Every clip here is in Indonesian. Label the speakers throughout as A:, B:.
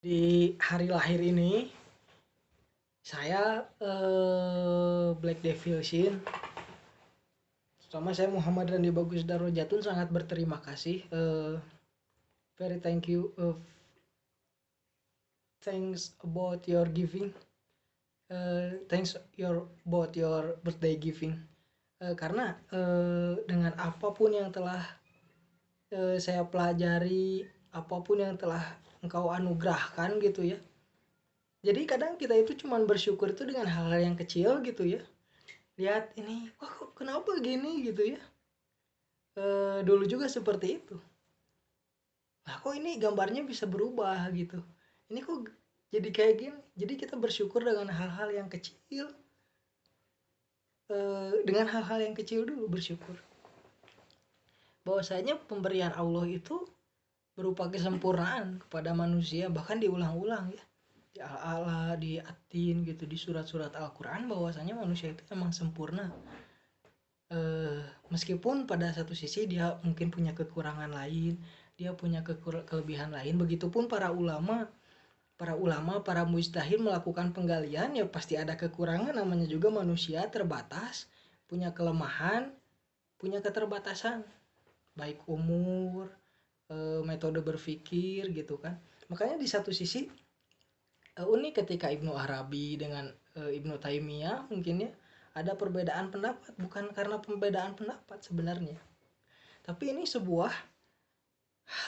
A: Di hari lahir ini, saya Black Devil Shin, sama saya Muhammad Randi Bagus Darajatun sangat berterima kasih. Very thank you. Thanks about your giving. Thanks about your birthday giving. Karena dengan apapun yang telah saya pelajari, apapun yang telah engkau anugerahkan gitu ya. Jadi kadang kita itu cuman bersyukur itu dengan hal-hal yang kecil gitu ya. Lihat ini, kok kenapa gini gitu ya. Dulu juga seperti itu. Nah kok ini gambarnya bisa berubah gitu. Ini kok jadi kayak gini. Jadi kita bersyukur dengan hal-hal yang kecil. Dengan hal-hal yang kecil dulu bersyukur. Bahwasanya pemberian Allah itu berupa kesempurnaan kepada manusia, bahkan diulang-ulang ya. Di Al-Ala, di Atin gitu, di surat-surat Al-Quran bahwasanya manusia itu memang sempurna. Meskipun pada satu sisi dia mungkin punya kekurangan lain, dia punya kelebihan lain. Begitupun para ulama, para mujtahid melakukan penggalian, ya pasti ada kekurangan, namanya juga manusia terbatas, punya kelemahan, punya keterbatasan, baik umur, metode berpikir gitu kan. Makanya di satu sisi unik ketika Ibnu Arabi dengan Ibnu Taimiyah mungkin ya ada perbedaan pendapat, bukan karena perbedaan pendapat sebenarnya, tapi ini sebuah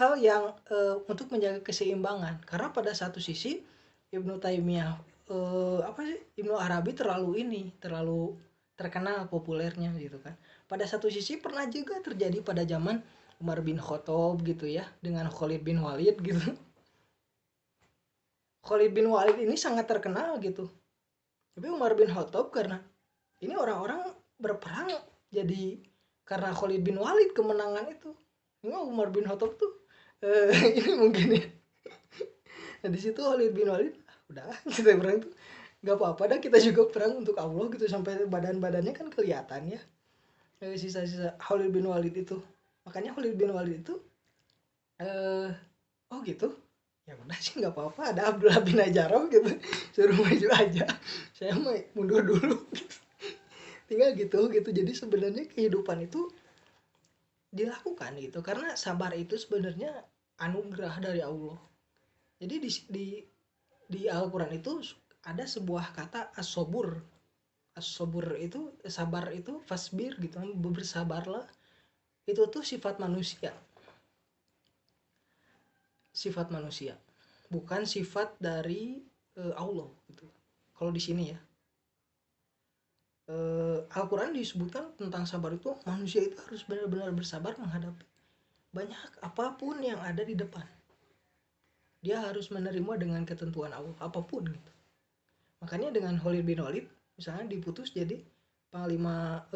A: hal yang untuk menjaga keseimbangan. Karena pada satu sisi Ibnu Taimiyah Ibnu Arabi terlalu terkenal populernya gitu kan. Pada satu sisi pernah juga terjadi pada zaman Umar bin Khattab gitu ya, dengan Khalid bin Walid gitu. Khalid bin Walid ini sangat terkenal gitu, tapi Umar bin Khattab karena ini orang-orang berperang jadi karena Khalid bin Walid kemenangan itu. Ini Umar bin Khattab tuh ini mungkin ya. Nah di situ Khalid bin Walid udah kita perang tuh nggak apa-apa dah, kita juga perang untuk Allah gitu, sampai badan-badannya kan kelihatan ya. Sisa-sisa Khalid bin Walid itu. Makanya Khalid bin Walid itu oh gitu. Ya udah sih nggak apa-apa, ada Abdullah bin Ajaroh gitu. Suruh maju aja. Saya mau mundur dulu. Tinggal gitu. Jadi sebenarnya kehidupan itu dilakukan gitu karena sabar itu sebenarnya anugerah dari Allah. Jadi di Al-Qur'an itu ada sebuah kata as-sabur. As-sabur itu sabar, itu fasbir gitu, bersabarlah. Itu tuh sifat manusia. Sifat manusia. Bukan sifat dari Allah gitu. Kalau di sini ya. Al-Quran disebutkan tentang sabar itu manusia itu harus benar-benar bersabar menghadapi banyak apapun yang ada di depan. Dia harus menerima dengan ketentuan Allah apapun gitu. Makanya dengan Khalid bin Walid misalnya diputus jadi panglima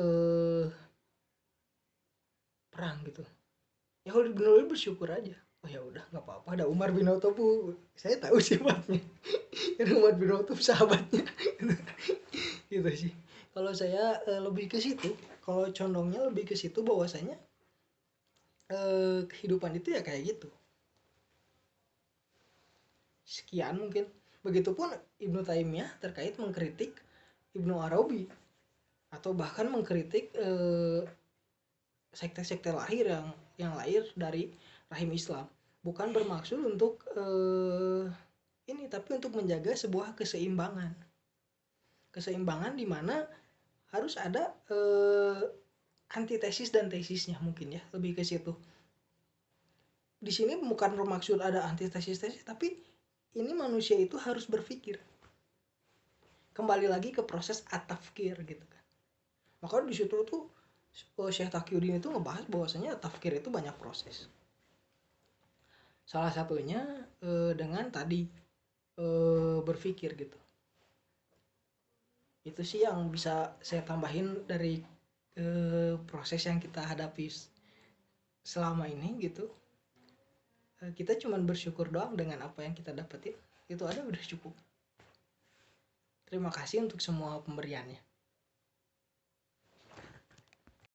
A: perang gitu, ya Khalid bin Walid bersyukur aja. Oh ya udah nggak apa-apa, ada Umar bin Khattab, saya tahu sifatnya. Karena Umar bin Khattab sahabatnya. Gitu sih. Kalau saya lebih ke situ, kalau condongnya lebih ke situ bahwasanya kehidupan itu ya kayak gitu. Sekian mungkin. Begitupun Ibnu Taimiyah terkait mengkritik Ibnu Arabi atau bahkan mengkritik sekte-sekte lahir yang lahir dari rahim Islam. Bukan bermaksud untuk ini, tapi untuk menjaga sebuah keseimbangan. Keseimbangan di mana harus ada antitesis dan tesisnya mungkin ya, lebih ke situ. Di sini bukan bermaksud ada antitesis tesis, tapi ini manusia itu harus berpikir. Kembali lagi ke proses at-tafkir gitu kan. Maka di situ tuh Syekh Taqiyuddin itu ngebahas bahwasanya tafkir itu banyak proses. Salah satunya dengan tadi berpikir gitu. Itu sih yang bisa saya tambahin dari proses yang kita hadapi selama ini gitu. Kita cuman bersyukur doang dengan apa yang kita dapetin, itu ada udah cukup. Terima kasih untuk semua pemberiannya.